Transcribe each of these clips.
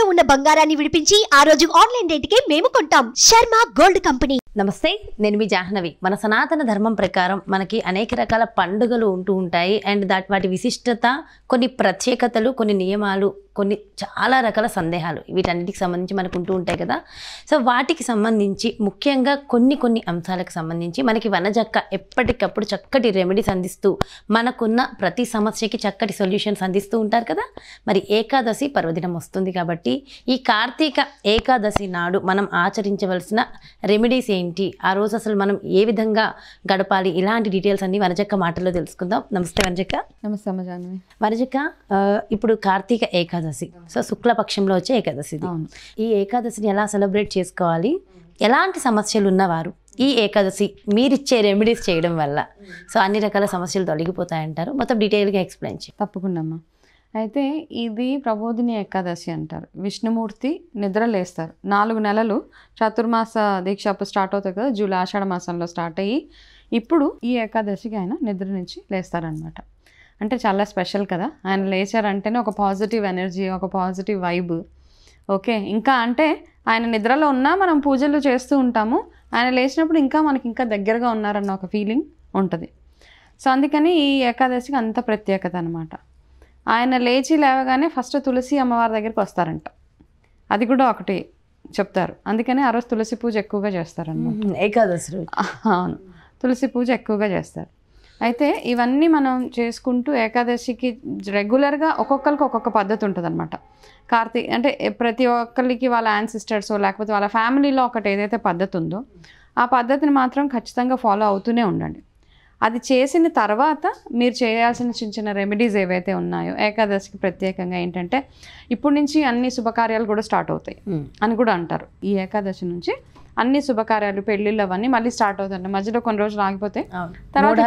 తాకట్టులో ఉన్న బంగారాన్ని విడిపించి ఆ రోజు ఆన్లైన్ రేటుకే మేము కొంటాం. Sharma gold company. నమస్తే, నేను మీ జాహ్నవి. మన సనాతన ధర్మం ప్రకారం మనకి అనేక రకాల పండుగలు ఉంటూ ఉంటాయి. అండ్ వాటి విశిష్టత, కొన్ని ప్రత్యేకతలు, కొన్ని నియమాలు, కొన్ని చాలా రకాల సందేహాలు వీటన్నిటికి సంబంధించి మనకు ఉంటూ ఉంటాయి కదా. సో వాటికి సంబంధించి ముఖ్యంగా కొన్ని అంశాలకు సంబంధించి మనకి వనజక్క ఎప్పటికప్పుడు చక్కటి రెమెడీస్ అందిస్తూ మనకున్న ప్రతి సమస్యకి చక్కటి సొల్యూషన్స్ అందిస్తూ ఉంటారు కదా. మరి ఏకాదశి పర్వదినం వస్తుంది కాబట్టి ఈ కార్తీక ఏకాదశి నాడు మనం ఆచరించవలసిన రెమెడీస్ ఏంటి, ఆ రోజు అసలు మనం ఏ విధంగా గడపాలి, ఇలాంటి డీటెయిల్స్ అన్ని వనజక్క మాటల్లో తెలుసుకుందాం. నమస్తే వనజక్క. నమస్తే అమ్మ జాహ్నవి. వనజక్క, ఇప్పుడు కార్తీక ఏకాదశి, సో శుక్లపక్షంలో వచ్చే ఏకాదశి. ఈ ఏకాదశిని ఎలా సెలబ్రేట్ చేసుకోవాలి, ఎలాంటి సమస్యలు ఉన్నవారు ఈ ఏకాదశి మీరిచ్చే రెమెడీస్ చేయడం వల్ల సో అన్ని రకాల సమస్యలు తొలగిపోతాయంటారు, మొత్తం డీటెయిల్గా ఎక్స్ప్లెయిన్ చేయి. తప్పకుండా అమ్మ. అయితే ఇది ప్రబోధిని ఏకాదశి అంటారు. విష్ణుమూర్తి నిద్ర లేస్తారు. 4 నెలలు చతుర్మాస దీక్ష అప్పుడు స్టార్ట్ అవుతాయి కదా, జూలై ఆషాఢ మాసంలో స్టార్ట్ అయ్యి ఇప్పుడు ఈ ఏకాదశికి ఆయన నిద్ర నుంచి లేస్తారనమాట. అంటే చాలా స్పెషల్ కదా, ఆయన లేచారంటేనే ఒక పాజిటివ్ ఎనర్జీ, ఒక పాజిటివ్ వైబ్. ఓకే, ఇంకా అంటే ఆయన నిద్రలో ఉన్నా మనం పూజలు చేస్తూ ఉంటాము, ఆయన లేచినప్పుడు ఇంకా మనకి ఇంకా దగ్గరగా ఉన్నారన్న ఒక ఫీలింగ్ ఉంటుంది. సో అందుకని ఈ ఏకాదశికి అంత ప్రత్యేకత అనమాట. ఆయన లేచి లేవగానే ఫస్ట్ తులసి అమ్మవారి దగ్గరికి వస్తారంట, అది కూడా ఒకటి చెప్తారు. అందుకని ఆ రోజు తులసి పూజ ఎక్కువగా చేస్తారన్నమాట ఏకాదశి రోజు. అవును, తులసి పూజ ఎక్కువగా చేస్తారు. అయితే ఇవన్నీ మనం చేసుకుంటూ ఏకాదశికి రెగ్యులర్గా ఒక్కొక్కరికి ఒక్కొక్క పద్ధతి ఉంటుంది అనమాట. అంటే ప్రతి ఒక్కరికి వాళ్ళ యాన్సిస్టర్స్ లేకపోతే వాళ్ళ ఫ్యామిలీలో ఒకటి ఏదైతే పద్ధతి ఉందో ఆ పద్ధతిని మాత్రం ఖచ్చితంగా ఫాలో అవుతూనే ఉండండి. అది చేసిన తర్వాత మీరు చేయాల్సిన చిన్న రెమెడీస్ ఏవైతే ఉన్నాయో ఏకాదశికి ప్రత్యేకంగా ఏంటంటే ఇప్పటి నుంచి అన్ని శుభకార్యాలు కూడా స్టార్ట్ అవుతాయి అని కూడా అంటారు. ఈ ఏకాదశి నుంచి అన్ని శుభకార్యాలు, పెళ్ళిళ్ళు అవన్నీ మళ్ళీ స్టార్ట్ అవుతాయి. మధ్యలో కొన్ని రోజులు ఆగిపోతాయి, తర్వాత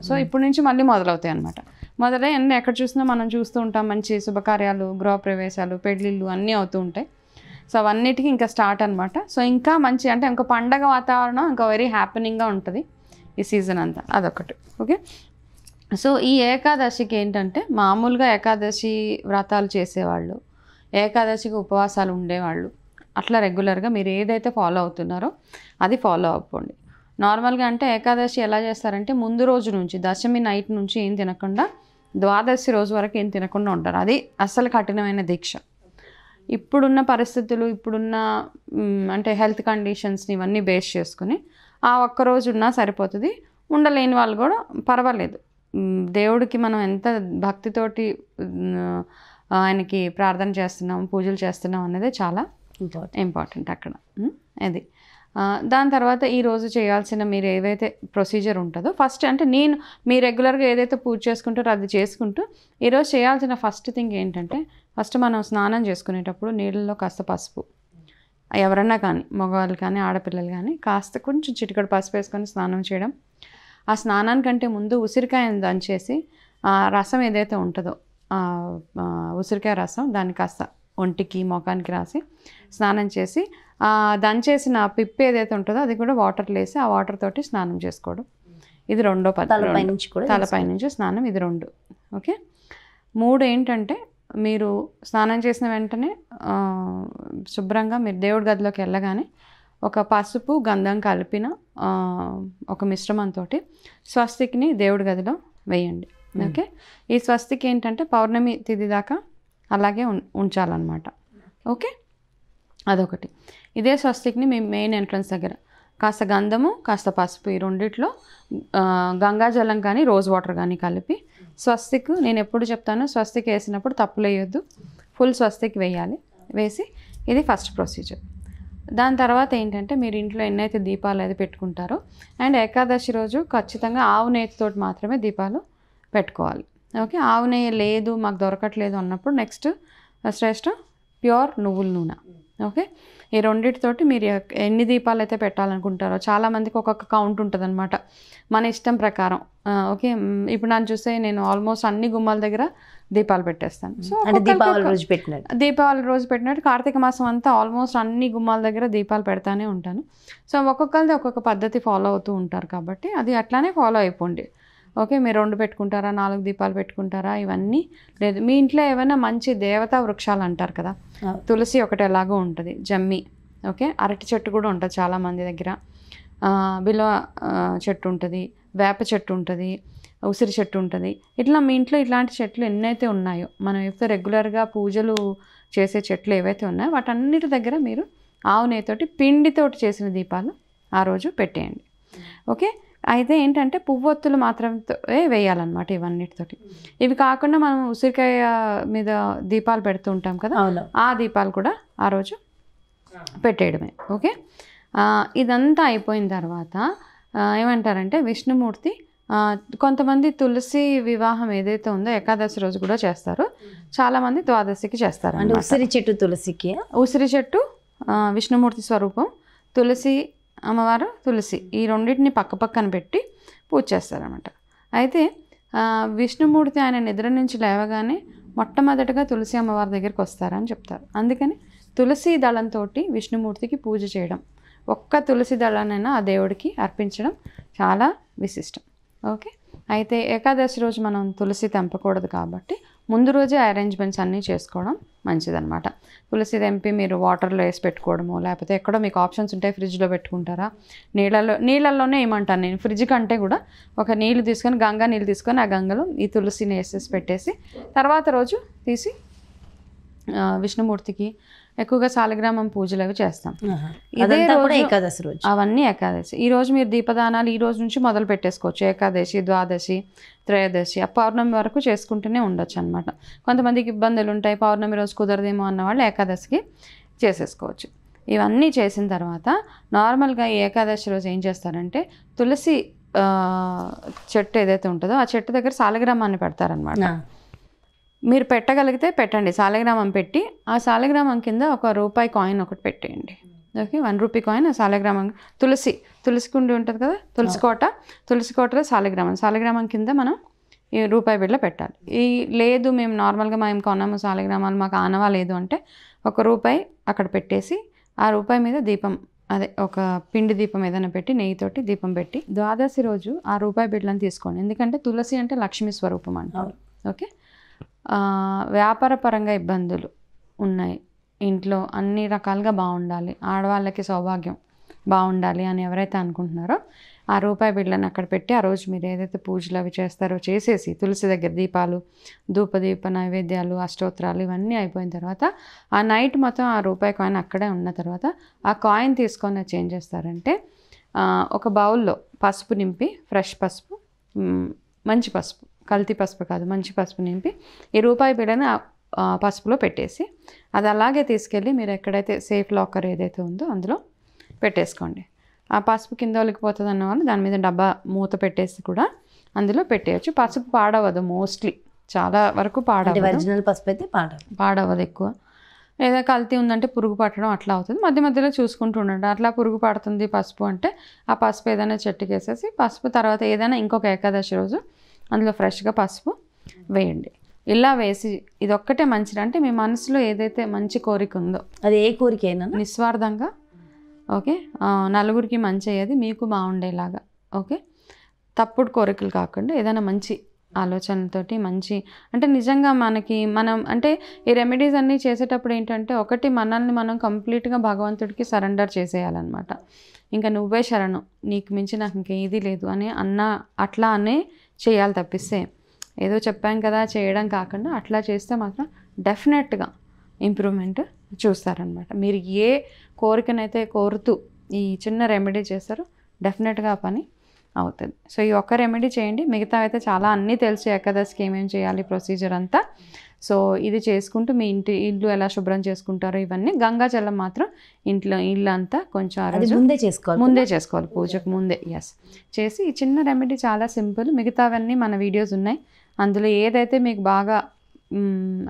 సో ఇప్పటి నుంచి మళ్ళీ మొదలవుతాయి అనమాట. మొదలై అన్నీ ఎక్కడ చూసినా మనం చూస్తూ ఉంటాం, మంచి శుభకార్యాలు, గృహప్రవేశాలు, పెళ్ళిళ్ళు అన్నీ అవుతూ ఉంటాయి. సో అవన్నిటికీ ఇంకా స్టార్ట్ అనమాట. సో ఇంకా మంచి అంటే ఇంకా పండగ వాతావరణం ఇంకా వెరీ హ్యాపెనింగ్గా ఉంటుంది ఈ సీజన్ అంతా, అదొకటి. ఓకే, సో ఈ ఏకాదశికి ఏంటంటే మామూలుగా ఏకాదశి వ్రతాలు చేసేవాళ్ళు, ఏకాదశికి ఉపవాసాలు ఉండేవాళ్ళు అట్లా రెగ్యులర్గా మీరు ఏదైతే ఫాలో అవుతున్నారో అది ఫాలో అవ్వండి. నార్మల్గా అంటే ఏకాదశి ఎలా చేస్తారంటే ముందు రోజు నుంచి దశమి నైట్ నుంచి ఏం తినకుండా ద్వాదశి రోజు వరకు ఏం తినకుండా ఉంటారు. అది అస్సలు కఠినమైన దీక్ష. ఇప్పుడున్న పరిస్థితులు, ఇప్పుడున్న అంటే హెల్త్ కండిషన్స్ని ఇవన్నీ బేస్ చేసుకుని ఆ ఒక్కరోజు ఉన్నా సరిపోతుంది. ఉండలేని వాళ్ళు కూడా పర్వాలేదు. దేవుడికి మనం ఎంత భక్తితోటి ఆయనకి ప్రార్థన చేస్తున్నాం, పూజలు చేస్తున్నాం అనేది చాలా ఇంపార్టెంట్ అక్కడ. అది దాని తర్వాత ఈరోజు చేయాల్సిన మీరు ఏవైతే ప్రొసీజర్ ఉంటుందో ఫస్ట్ అంటే మీ రెగ్యులర్గా ఏదైతే పూజ చేసుకుంటారో అది చేసుకుంటూ ఈరోజు చేయాల్సిన ఫస్ట్ థింగ్ ఏంటంటే ఫస్ట్ మనం స్నానం చేసుకునేటప్పుడు నీళ్ళలో కాస్త పసుపు, ఎవరన్నా కానీ మగవాళ్ళు కానీ ఆడపిల్లలు కానీ కాస్త కొంచెం చిటికడు పసుపు వేసుకొని స్నానం చేయడం. ఆ స్నానానికంటే ముందు ఉసిరికాయను దంచేసి ఆ రసం ఏదైతే ఉంటుందో ఉసిరికాయ రసం దాన్ని కాస్త ఒంటికి మొఖానికి రాసి స్నానం చేసి దంచేసిన పిప్పి ఏదైతే ఉంటుందో అది కూడా వాటర్లో వేసి ఆ వాటర్ తోటి స్నానం చేసుకోవడం. ఇది రెండో పద్ధతి. తలపై నుంచి స్నానం, ఇది 2. ఓకే, 3 ఏంటంటే మీరు స్నానం చేసిన వెంటనే శుభ్రంగా మీరు దేవుడి గదిలోకి వెళ్ళగానే ఒక పసుపు గంధం కలిపిన ఒక మిశ్రమంతో స్వస్తిక్ని దేవుడి గదిలో వేయండి. ఓకే, ఈ స్వస్తిక్ ఏంటంటే పౌర్ణమి తిథి దాకా అలాగే ఉంచాలన్నమాట. ఓకే, అదొకటి. ఇదే స్వస్తిక్ని మీ మెయిన్ ఎంట్రన్స్ దగ్గర కాస్త గంధము కాస్త పసుపు ఈ రెండిట్లో గంగాజలం కానీ రోజ్ వాటర్ కానీ కలిపి స్వస్తిక్, నేను ఎప్పుడు చెప్తాను స్వస్తిక్ వేసినప్పుడు తప్పులు వేయొద్దు, ఫుల్ స్వస్తిక్ వేయాలి. వేసి ఇది ఫస్ట్ ప్రొసీజర్. దాని తర్వాత ఏంటంటే మీరు ఇంట్లో ఎన్నైతే దీపాలు అయితే పెట్టుకుంటారో అండ్ ఏకాదశి రోజు ఖచ్చితంగా ఆవు నెయ్యితోటి మాత్రమే దీపాలు పెట్టుకోవాలి. ఓకే, ఆవు నెయ్యి లేదు మాకు దొరకట్లేదు అన్నప్పుడు నెక్స్ట్ శ్రేష్ఠ ప్యూర్ నువ్వుల నూనె. ఓకే, ఈ రెండింటితోటి మీరు ఎన్ని దీపాలు అయితే పెట్టాలనుకుంటారో చాలామందికి ఒక్కొక్క కౌంట్ ఉంటుంది అనమాట, మన ఇష్టం ప్రకారం. ఓకే, ఇప్పుడు నన్ను చూస్తే నేను ఆల్మోస్ట్ అన్ని గుమ్మాల దగ్గర దీపాలు పెట్టేస్తాను. సో దీపావళి రోజు పెట్టినట్టు కార్తీక మాసం అంతా ఆల్మోస్ట్ అన్ని గుమ్మాల దగ్గర దీపాలు పెడతానే ఉంటాను. సో ఒక్కొక్కరిది ఒక్కొక్క పద్ధతి ఫాలో అవుతూ ఉంటారు కాబట్టి అది అట్లానే ఫాలో అయిపోండి. ఓకే, మీరు 2 పెట్టుకుంటారా, 4 దీపాలు పెట్టుకుంటారా, ఇవన్నీ లేదు. మీ ఇంట్లో ఏమైనా మంచి దేవతా వృక్షాలు అంటారు కదా, తులసి ఒకటి ఎలాగో ఉంటుంది, జమ్మి, ఓకే, అరటి చెట్టు కూడా ఉంటుంది చాలామంది దగ్గర, బిల్వ చెట్టు ఉంటుంది, వేప చెట్టు ఉంటుంది, ఉసిరి చెట్టు ఉంటుంది. ఇట్లా మీ ఇంట్లో ఇట్లాంటి చెట్లు ఎన్నైతే ఉన్నాయో, మనం ఎప్పుడు రెగ్యులర్గా పూజలు చేసే చెట్లు ఏవైతే ఉన్నాయో వాటన్నిటి దగ్గర మీరు ఆవు నెయ్యితోటి పిండితోటి చేసిన దీపాలు ఆ రోజు పెట్టేయండి. ఓకే, అయితే ఏంటంటే పువ్వొత్తులు మాత్రమే వేయాలన్నమాట ఇవన్నిటితోటి. ఇవి కాకుండా మనం ఉసిరికాయ మీద దీపాలు పెడుతూ ఉంటాం కదా, ఆ దీపాలు కూడా ఆ రోజు పెట్టేయడమే. ఓకే, ఇదంతా అయిపోయిన తర్వాత ఏమంటారంటే విష్ణుమూర్తి, కొంతమంది తులసి వివాహం ఏదైతే ఉందో ఏకాదశి రోజు కూడా చేస్తారు, చాలామంది ద్వాదశికి చేస్తారు. అంటే ఉసిరి చెట్టు తులసికి, ఉసిరి చెట్టు విష్ణుమూర్తి స్వరూపం, తులసి అమ్మవారు తులసి, ఈ రెండింటిని పక్క పక్కన పెట్టి పూజ చేస్తారన్నమాట. అయితే విష్ణుమూర్తి ఆయన నిద్ర నుంచి లేవగానే మొట్టమొదటిగా తులసి అమ్మవారి దగ్గరికి వస్తారని చెప్తారు. అందుకని తులసి దళంతో విష్ణుమూర్తికి పూజ చేయడం, ఒక్క తులసి దళానైనా ఆ దేవుడికి అర్పించడం చాలా విశిష్టం. ఓకే, అయితే ఏకాదశి రోజు మనం తులసి తెంపకూడదు కాబట్టి ముందు రోజే అరేంజ్మెంట్స్ అన్నీ చేసుకోవడం మంచిదన్నమాట. తులసి తెంపి మీరు వాటర్లో వేసి పెట్టుకోవడము, లేకపోతే ఎక్కడో మీకు ఆప్షన్స్ ఉంటాయి, ఫ్రిడ్జ్లో పెట్టుకుంటారా, నీళ్ళల్లోనే ఏమంటాను నేను, ఫ్రిడ్జ్ కంటే కూడా ఒక నీళ్ళు తీసుకొని, గంగా నీళ్ళు తీసుకొని ఆ గంగలో ఈ తులసిని వేసేసి పెట్టేసి తర్వాత రోజు తీసి విష్ణుమూర్తికి ఎక్కువగా సాలగ్రామం పూజలు అవి చేస్తాం. ఇదే రోజు ఏకాదశి రోజు, అవన్నీ ఏకాదశి. ఈ రోజు మీరు దీపదానాలు ఈ రోజు నుంచి మొదలు పెట్టేసుకోవచ్చు. ఏకాదశి, ద్వాదశి, త్రయోదశి, ఆ పౌర్ణమి వరకు చేసుకుంటూనే ఉండొచ్చు అనమాట. కొంతమందికి ఇబ్బందులు ఉంటాయి, పౌర్ణమి రోజు కుదరదేమో అన్న వాళ్ళు ఏకాదశికి చేసేసుకోవచ్చు. ఇవన్నీ చేసిన తర్వాత నార్మల్గా ఈ ఏకాదశి రోజు ఏం చేస్తారంటే తులసి చెట్టు ఏదైతే ఉంటుందో ఆ చెట్టు దగ్గర సాలగ్రామాన్ని పెడతారనమాట. మీరు పెట్టగలిగితే పెట్టండి, సాలగ్రామం పెట్టి ఆ సాలగ్రామం కింద ₹1 కాయిన్ ఒకటి పెట్టేయండి. ఓకే, ₹1 కాయిన్ ఆ సాలగ్రామం, తులసి కుండి ఉంటుంది కదా, తులసి కోటలో సాలగ్రామం కింద మనం ఈ ₹1 బిళ్ళ పెట్టాలి. లేదు మేము నార్మల్గా మేము కొన్నాము సాలగ్రామాలు మాకు ఆనవా లేదు అంటే ₹1 అక్కడ పెట్టేసి ఆ ₹1 మీద దీపం, అదే ఒక పిండి దీపం ఏదైనా పెట్టి నెయ్యితోటి దీపం పెట్టి ద్వాదశి రోజు ఆ ₹1 బిళ్ళని తీసుకోండి. ఎందుకంటే తులసి అంటే లక్ష్మీ స్వరూపం అంటారు. ఓకే, వ్యాపార పరంగా ఇబ్బందులు ఉన్నాయి, ఇంట్లో అన్ని రకాలుగా బాగుండాలి, ఆడవాళ్ళకి సౌభాగ్యం బాగుండాలి అని ఎవరైతే అనుకుంటున్నారో ఆ ₹1 బిళ్ళని అక్కడ పెట్టి ఆ రోజు మీరు ఏదైతే పూజలు అవి చేస్తారో చేసేసి తులసి దగ్గర దీపాలు, ధూపదీప నైవేద్యాలు, అష్టోత్తరాలు ఇవన్నీ అయిపోయిన తర్వాత ఆ నైట్ మొత్తం ఆ ₹1 కాయిన్ అక్కడే ఉన్న తర్వాత ఆ కాయిన్ తీసుకొని ఏం చేస్తారంటే ఒక బౌల్లో పసుపు నింపి, ఫ్రెష్ పసుపు, మంచి పసుపు, కల్తీ పసుపు కాదు, మంచి పసుపు నింపి ఈ ₹1 బిళ్ళని పసుపులో పెట్టేసి అది అలాగే తీసుకెళ్ళి మీరు ఎక్కడైతే సేఫ్ లాకర్ ఏదైతే ఉందో అందులో పెట్టేసుకోండి. ఆ పసుపు కింద ఒలికిపోతుంది అన్న వాళ్ళు దాని మీద డబ్బా మూత పెట్టేసి కూడా అందులో పెట్టేయచ్చు. పసుపు పాడవదు, మోస్ట్లీ చాలా వరకు పాడవదు, ఒరిజినల్ పసుపు అయితే పాడవదు ఎక్కువ. లేదా కల్తీ ఉందంటే పురుగు పట్టడం అట్లా అవుతుంది, మధ్య మధ్యలో చూసుకుంటూ ఉండండి. అట్లా పురుగు పడుతుంది పసుపు అంటే ఆ పసుపు ఏదైనా చెట్టుకి వేసేసి పసుపు తర్వాత ఏదైనా ఇంకొక ఏకాదశి రోజు అందులో ఫ్రెష్గా పసుపు వేయండి. ఇలా వేసి ఇదొక్కటే మంచిది, అంటే మీ మనసులో ఏదైతే మంచి కోరిక ఉందో అది ఏ కోరికైనా నిస్వార్థంగా, ఓకే, నలుగురికి మంచి అయ్యేది, మీకు బాగుండేలాగా, ఓకే, తప్పుడు కోరికలు కాకుండా ఏదైనా మంచి ఆలోచనలతోటి మంచి, అంటే నిజంగా మనం అంటే ఈ రెమెడీస్ అన్నీ చేసేటప్పుడు ఏంటంటే ఒకటి మనల్ని మనం కంప్లీట్గా భగవంతుడికి సరెండర్ చేసేయాలన్నమాట. ఇంకా నువ్వే శరణం, నీకు మించి నాకు ఇంకేది లేదు అని అట్లా అనే చేయాలి తప్పిస్తే ఏదో చెప్పాం కదా చేయడం కాకుండా అట్లా చేస్తే మాత్రం డెఫినెట్గా ఇంప్రూవ్మెంట్ చూస్తారనమాట. మీరు ఏ కోరికనైతే కోరుతూ ఈ చిన్న రెమెడీ చేస్తారో డెఫినెట్గా ఆ పని అవుతుంది. సో ఈ ఒక్క రెమెడీ చేయండి, మిగతా అయితే చాలా అన్నీ తెలుసు ఏకాదశికి ఏమేమి చేయాలి ప్రొసీజర్ అంతా. సో ఇది చేసుకుంటూ మీ ఇల్లు ఎలా శుభ్రం చేసుకుంటారో ఇవన్నీ, గంగా జలం మాత్రం ఇల్లు అంతా కొంచెం ముందే చేసుకోవాలి పూజకు ముందే. ఎస్, చేసి ఈ చిన్న రెమెడీ చాలా సింపుల్. మిగతావన్నీ మన వీడియోస్ ఉన్నాయి, అందులో ఏదైతే మీకు బాగా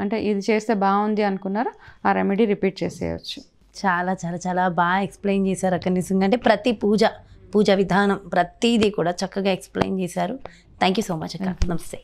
అంటే ఇది చేస్తే బాగుంది అనుకున్నారో ఆ రెమెడీ రిపీట్ చేసేయచ్చు. చాలా చాలా చాలా బాగా ఎక్స్ప్లెయిన్ చేశారు అక్కడ. నిజంగా అంటే ప్రతి పూజ విధానం ప్రతిదీ కూడా చక్కగా ఎక్స్ప్లెయిన్ చేశారు. థ్యాంక్ యూ సో మచ్ అక్క. నమస్తే.